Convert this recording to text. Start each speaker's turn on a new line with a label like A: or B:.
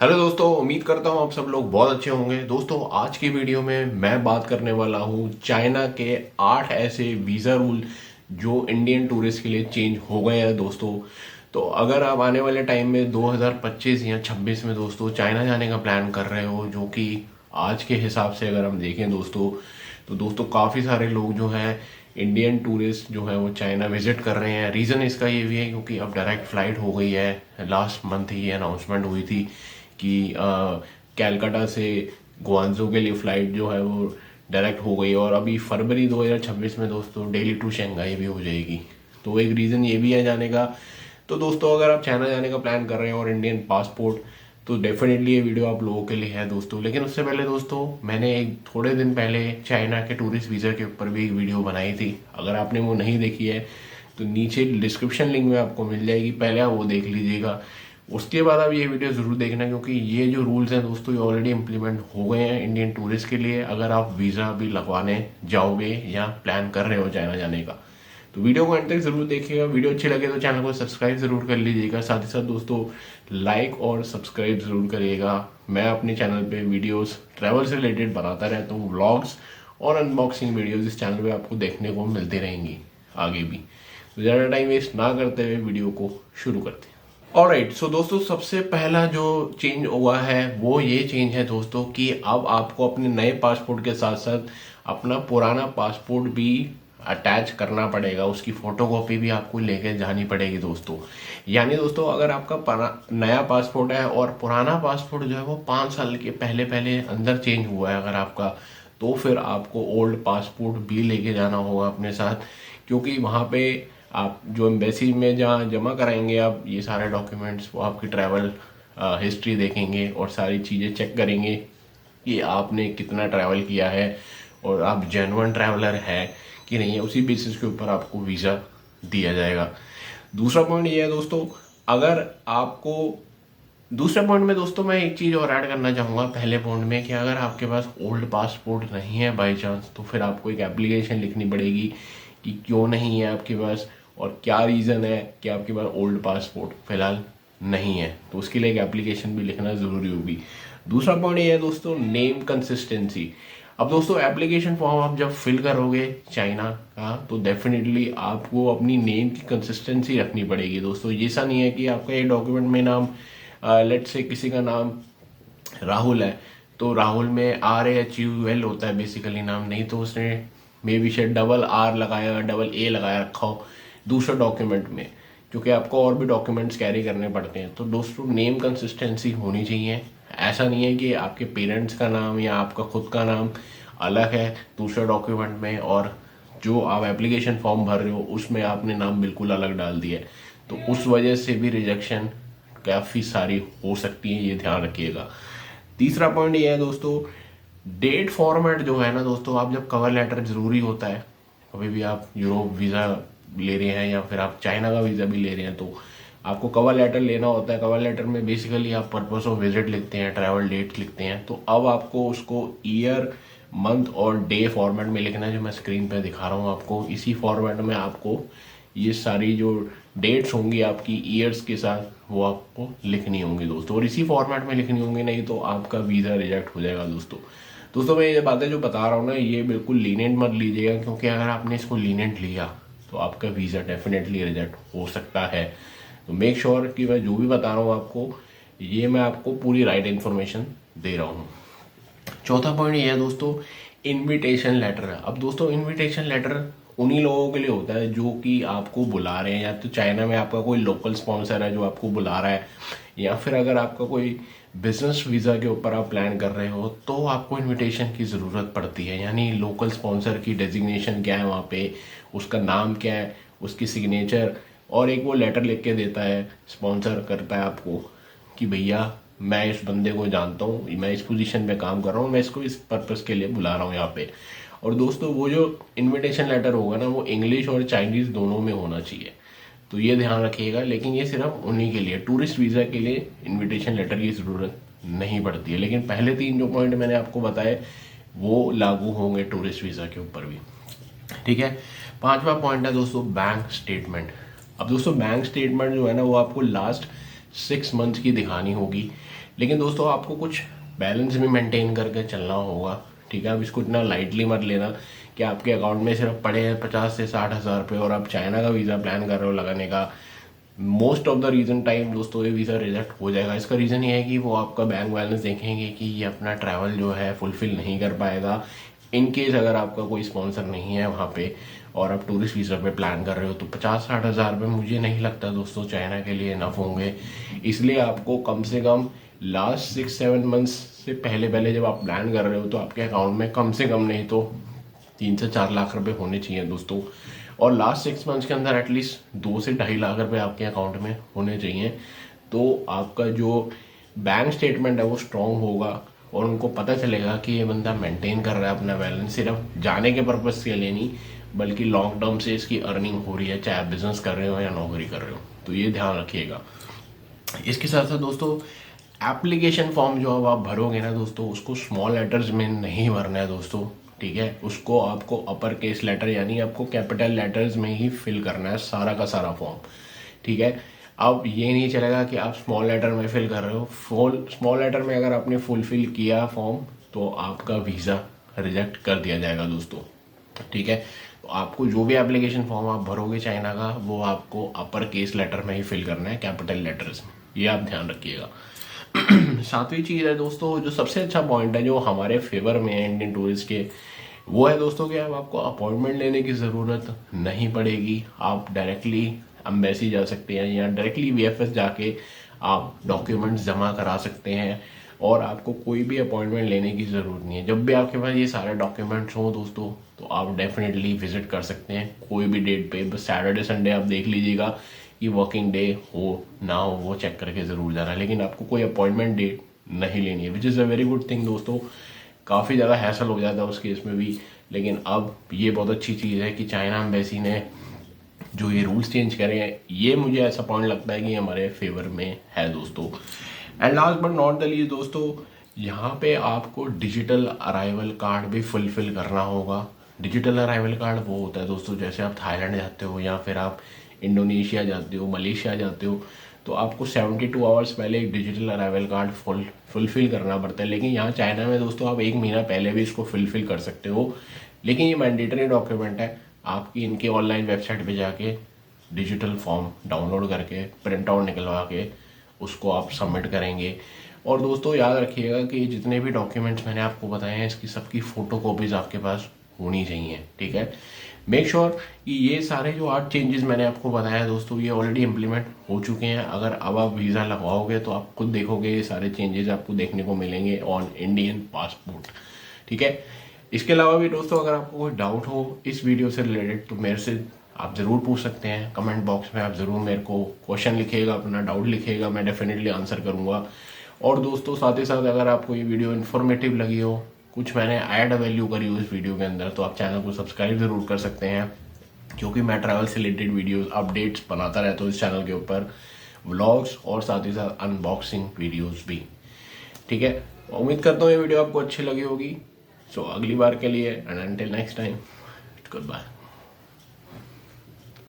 A: Hello दोस्तों, उम्मीद करता हूँ आप सब लोग बहुत अच्छे होंगे। दोस्तों, आज की वीडियो में मैं बात करने वाला हूँ चाइना के 8 ऐसे वीज़ा रूल जो इंडियन टूरिस्ट के लिए चेंज हो गए हैं दोस्तों। तो अगर आप आने वाले टाइम में 2025 या 26 में दोस्तों चाइना जाने का प्लान कर रहे हो, जो कि आज के हिसाब से अगर हम देखें दोस्तों, तो दोस्तों काफ़ी सारे लोग जो हैं इंडियन टूरिस्ट जो है वो चाइना विजिट कर रहे हैं। रीज़न इसका ये भी है क्योंकि अब डायरेक्ट फ़्लाइट हो गई है। लास्ट मंथ ही अनाउंसमेंट हुई थी कि कैलकाटा से ग्वांजो के लिए फ़्लाइट जो है वो डायरेक्ट हो गई, और अभी फरवरी 2026 में दोस्तों दिल्ली टू शंघाई भी हो जाएगी। तो एक रीज़न ये भी है जाने का। तो दोस्तों, अगर आप चाइना जाने का प्लान कर रहे हैं और इंडियन पासपोर्ट, तो डेफिनेटली ये वीडियो आप लोगों के लिए है दोस्तों। लेकिन उससे पहले दोस्तों, मैंने एक थोड़े दिन पहले चाइना के टूरिस्ट वीज़ा के ऊपर भी एक वीडियो बनाई थी। अगर आपने वो नहीं देखी है तो नीचे डिस्क्रिप्शन लिंक में आपको मिल जाएगी, पहले आप वो देख लीजिएगा। उसके बाद आप ये वीडियो ज़रूर देखना, क्योंकि ये जो रूल्स हैं दोस्तों ये ऑलरेडी इम्प्लीमेंट हो गए हैं इंडियन टूरिस्ट के लिए, अगर आप वीज़ा भी लगवाने जाओगे या प्लान कर रहे हो चाइना जाने का। तो वीडियो को एंड तक जरूर देखिएगा। वीडियो अच्छी लगे तो चैनल को सब्सक्राइब जरूर कर लीजिएगा। साथ ही साथ दोस्तों लाइक और सब्सक्राइब जरूर करिएगा। मैं अपने चैनल पे वीडियोस ट्रैवल से रिलेटेड बनाता रहता हूँ, व्लॉग्स और अनबॉक्सिंग वीडियोस इस चैनल पे आपको देखने को मिलती रहेंगी आगे भी। तो ज़्यादा टाइम वेस्ट ना करते हुए वीडियो को शुरू करते हैं। ऑलराइट, सो दोस्तों सबसे पहला जो चेंज हुआ है वो ये चेंज है दोस्तों कि अब आपको अपने नए पासपोर्ट के साथ साथ अपना पुराना पासपोर्ट भी अटैच करना पड़ेगा। उसकी फोटोकॉपी भी आपको लेके जानी पड़ेगी दोस्तों। यानी दोस्तों, अगर आपका नया पासपोर्ट है और पुराना पासपोर्ट जो है वो 5 साल के पहले पहले अंदर चेंज हुआ है अगर आपका, तो फिर आपको ओल्ड पासपोर्ट भी लेके जाना होगा अपने साथ। क्योंकि वहाँ पे आप जो एम्बेसी में जहाँ जमा कराएंगे आप ये सारे डॉक्यूमेंट्स, वो आपकी ट्रैवल हिस्ट्री देखेंगे और सारी चीज़ें चेक करेंगे कि आपने कितना ट्रैवल किया है और आप जेन्युइन ट्रैवलर है कि नहीं है। उसी बेसिस के ऊपर आपको वीज़ा दिया जाएगा। दूसरा पॉइंट ये है दोस्तों, अगर आपको दूसरे पॉइंट में दोस्तों मैं एक चीज़ और ऐड करना चाहूँगा पहले पॉइंट में, कि अगर आपके पास ओल्ड पासपोर्ट नहीं है बाई चांस, तो फिर आपको एक एप्लीकेशन लिखनी पड़ेगी कि क्यों नहीं है आपके पास और क्या रीज़न है कि आपके पास ओल्ड पासपोर्ट फिलहाल नहीं है। तो उसके लिए एक एप्लीकेशन भी लिखना ज़रूरी होगी। दूसरा पॉइंट ये है दोस्तों, नेम कंसिस्टेंसी। अब दोस्तों एप्लीकेशन फॉर्म आप जब फिल करोगे चाइना का, तो डेफिनेटली आपको अपनी नेम की कंसिस्टेंसी रखनी पड़ेगी दोस्तों। ऐसा नहीं है कि आपका ये डॉक्यूमेंट में नाम लेट से किसी का नाम राहुल है तो राहुल में RAHUL होता है बेसिकली नाम, नहीं तो उसने मे बी शायद डबल R लगाया, डबल A लगाया रखा हो दूसरे डॉक्यूमेंट में, क्योंकि आपको और भी डॉक्यूमेंट्स कैरी करने पड़ते हैं। तो दोस्तों नेम कंसिस्टेंसी होनी चाहिए। ऐसा नहीं है कि आपके पेरेंट्स का नाम या आपका खुद का नाम अलग है दूसरे डॉक्यूमेंट में और जो आप एप्लीकेशन फॉर्म भर रहे हो उसमें आपने नाम बिल्कुल अलग डाल दिया है, तो उस वजह से भी रिजेक्शन काफ़ी सारी हो सकती है, ये ध्यान रखिएगा। तीसरा पॉइंट ये है दोस्तों, डेट फॉर्मेट जो है ना दोस्तों, आप जब कवर लेटर जरूरी होता है, कभी भी आप यूरोप वीज़ा ले रहे हैं या फिर आप चाइना का वीज़ा भी ले रहे हैं, तो आपको कवर लेटर लेना होता है। कवर लेटर में बेसिकली आप पर्पस ऑफ विजिट लिखते हैं, ट्रैवल डेट लिखते हैं। तो अब आपको उसको ईयर, मंथ और डे फॉर्मेट में लिखना है, जो मैं स्क्रीन पे दिखा रहा हूँ आपको। इसी फॉर्मेट में आपको ये सारी जो डेट्स होंगी आपकी ईयर्स के साथ, वो आपको लिखनी होंगी दोस्तों, और इसी फॉर्मेट में लिखनी होंगी, नहीं तो आपका वीज़ा रिजेक्ट हो जाएगा दोस्तों। दोस्तों मैं ये बातें जो बता रहा हूँ ना, ये बिल्कुल लीनेंट मत लीजिएगा, क्योंकि अगर आपने इसको लीनेंट लिया तो आपका वीज़ा डेफिनेटली रिजेक्ट हो सकता है। तो मेक श्योर कि मैं जो भी बता रहा हूँ आपको, ये मैं आपको पूरी राइट इन्फॉर्मेशन दे रहा हूँ। चौथा पॉइंट ये है दोस्तों, इनविटेशन लेटर। अब दोस्तों इनविटेशन लेटर उन्हीं लोगों के लिए होता है जो कि आपको बुला रहे हैं, या तो चाइना में आपका कोई लोकल स्पॉन्सर है जो आपको बुला रहा है, या फिर अगर आपका कोई बिजनेस वीज़ा के ऊपर आप प्लान कर रहे हो तो आपको इनविटेशन की ज़रूरत पड़ती है। यानी लोकल स्पॉन्सर की डेजिग्नेशन क्या है वहाँ पे, उसका नाम क्या है, उसकी सिग्नेचर, और एक वो लेटर लिख के देता है, स्पॉन्सर करता है आपको कि भैया मैं इस बंदे को जानता हूँ, मैं इस पोजीशन पे काम कर रहा हूँ, मैं इसको इस पर्पस के लिए बुला रहा हूँ यहाँ पे। और दोस्तों वो जो इनविटेशन लेटर होगा ना, वो इंग्लिश और चाइनीज़ दोनों में होना चाहिए। तो ये ध्यान रखिएगा। लेकिन ये सिर्फ उन्हीं के लिए, टूरिस्ट वीज़ा के लिए इनविटेशन लेटर की ज़रूरत नहीं पड़ती है। लेकिन पहले 3 जो पॉइंट मैंने आपको बताए वो लागू होंगे टूरिस्ट वीज़ा के ऊपर भी, ठीक है। 5वां पॉइंट है दोस्तों, बैंक स्टेटमेंट। अब दोस्तों बैंक स्टेटमेंट जो है ना, वो आपको लास्ट 6 मंथ की दिखानी होगी। लेकिन दोस्तों आपको कुछ बैलेंस भी मेंटेन करके चलना होगा, ठीक है। अब इसको इतना लाइटली मत लेना कि आपके अकाउंट में सिर्फ पड़े हैं 50 से 60 हज़ार रुपये और आप चाइना का वीज़ा प्लान कर रहे हो लगाने का। Most of the reason time दोस्तों ये वीज़ा रिजेक्ट हो जाएगा। इसका रीज़न ये है कि वो आपका बैंक बैलेंस देखेंगे कि ये अपना ट्रैवल जो है फुलफिल नहीं कर पाएगा। इन केस अगर आपका कोई स्पॉन्सर नहीं है वहाँ पे और आप टूरिस्ट वीज़ा पे प्लान कर रहे हो तो 50-60 हज़ार रुपये मुझे नहीं लगता दोस्तों चाइना के लिए इनफ होंगे। इसलिए आपको कम से कम लास्ट 6-7 मंथ्स से पहले पहले जब आप प्लान कर रहे हो तो आपके अकाउंट में कम से कम नहीं तो 3 से 4 लाख रुपए होने चाहिए दोस्तों। और लास्ट 6 मंथ्स के अंदर एटलीस्ट 2 से 2.5 लाख रुपए आपके अकाउंट में होने चाहिए। तो आपका जो बैंक स्टेटमेंट है वो स्ट्रांग होगा और उनको पता चलेगा कि ये बंदा मेंटेन कर रहा है अपना बैलेंस, सिर्फ जाने के पर्पज के लिए नहीं बल्कि लॉन्ग टर्म से इसकी अर्निंग हो रही है, चाहे आप बिजनेस कर रहे हो या नौकरी कर रहे हो। तो ये ध्यान रखिएगा। इसके साथ साथ दोस्तों एप्लीकेशन फॉर्म जो अब आप भरोगे ना दोस्तों उसको स्मॉल लेटर्स में नहीं भरना है दोस्तों, ठीक है। उसको आपको अपर केस लेटर यानी आपको कैपिटल लेटर्स में ही फिल करना है सारा का सारा फॉर्म, ठीक है। अब ये नहीं चलेगा कि आप स्मॉल लेटर में फिल कर रहे हो। स्मॉल लेटर में अगर आपने फुलफिल किया फॉर्म तो आपका वीज़ा रिजेक्ट कर दिया जाएगा दोस्तों, ठीक है। तो आपको जो भी एप्लीकेशन फॉर्म आप भरोगे चाइना का वो आपको अपर केस लेटर में ही फिल करना है, कैपिटल लेटर्स में, ये आप ध्यान रखिएगा। सातवीं चीज़ है दोस्तों, जो सबसे अच्छा पॉइंट है जो हमारे फेवर में है इंडियन टूरिस्ट के, वो है दोस्तों कि अब आपको अपॉइंटमेंट लेने की ज़रूरत नहीं पड़ेगी। आप डायरेक्टली एम्बेसी जा सकते हैं या डायरेक्टली वीएफएस जाके आप डॉक्यूमेंट्स जमा करा सकते हैं और आपको कोई भी अपॉइंटमेंट लेने की ज़रूरत नहीं है। जब भी आपके पास ये सारे डॉक्यूमेंट्स हों दोस्तों तो आप डेफिनेटली विजिट कर सकते हैं कोई भी डेट पे। बस सैटरडे संडे आप देख लीजिएगा कि वर्किंग डे हो ना हो वो चेक करके ज़रूर जाना, लेकिन आपको कोई अपॉइंटमेंट डेट नहीं लेनी है, which is a very good thing दोस्तों। काफ़ी ज़्यादा हैसल हो जाता है उस केस में भी, लेकिन अब ये बहुत अच्छी चीज़ है कि चाइना एम्बेसी ने जो ये रूल्स चेंज करे हैं, ये मुझे ऐसा पॉइंट लगता है कि हमारे फेवर में है दोस्तों। And last but not the least दोस्तों, यहाँ पे आपको डिजिटल अराइवल कार्ड भी फुलफिल करना होगा। डिजिटल अराइवल कार्ड वो होता है दोस्तों, जैसे आप थाईलैंड जाते हो या फिर आप इंडोनेशिया जाते हो, मलेशिया जाते हो, तो आपको 72 आवर्स पहले एक डिजिटल अराइवल कार्ड फुलफिल करना पड़ता है। लेकिन यहाँ चाइना में दोस्तों आप 1 महीना पहले भी इसको फुलफिल कर सकते हो, लेकिन ये मैंडेटरी डॉक्यूमेंट है। आपकी इनके ऑनलाइन वेबसाइट पे जाके डिजिटल फॉर्म डाउनलोड करके प्रिंट आउट निकलवा के उसको आप सबमिट करेंगे। और दोस्तों याद रखिएगा कि जितने भी डॉक्यूमेंट्स मैंने आपको बताए हैं इसकी सबकी फ़ोटो कॉपीज़ आपके पास होनी चाहिए, ठीक है। मेक श्योर कि ये सारे जो 8 चेंजेस मैंने आपको बताया दोस्तों ये ऑलरेडी इम्प्लीमेंट हो चुके हैं। अगर अब आप वीज़ा लगवाओगे तो आप खुद देखोगे ये सारे चेंजेस आपको देखने को मिलेंगे ऑन इंडियन पासपोर्ट, ठीक है। इसके अलावा भी दोस्तों अगर आपको कोई डाउट हो इस वीडियो से रिलेटेड तो मेरे से आप ज़रूर पूछ सकते हैं। कमेंट बॉक्स में आप ज़रूर मेरे को क्वेश्चन लिखिएगा, अपना डाउट लिखिएगा, मैं डेफिनेटली आंसर करूँगा। और दोस्तों साथ ही साथ अगर आपको ये वीडियो इन्फॉर्मेटिव लगी हो, कुछ मैंने ऐड वैल्यू करी हो इस वीडियो के अंदर, तो आप चैनल को सब्सक्राइब ज़रूर कर सकते हैं, क्योंकि मैं ट्रैवल से रिलेटेड वीडियोस अपडेट्स बनाता रहता हूँ इस चैनल के ऊपर, व्लॉग्स और साथ ही साथ अनबॉक्सिंग वीडियोस भी, ठीक है। उम्मीद करता हूँ ये वीडियो आपको अच्छी लगी होगी। सो अगली बार के लिए and until next time, good bye.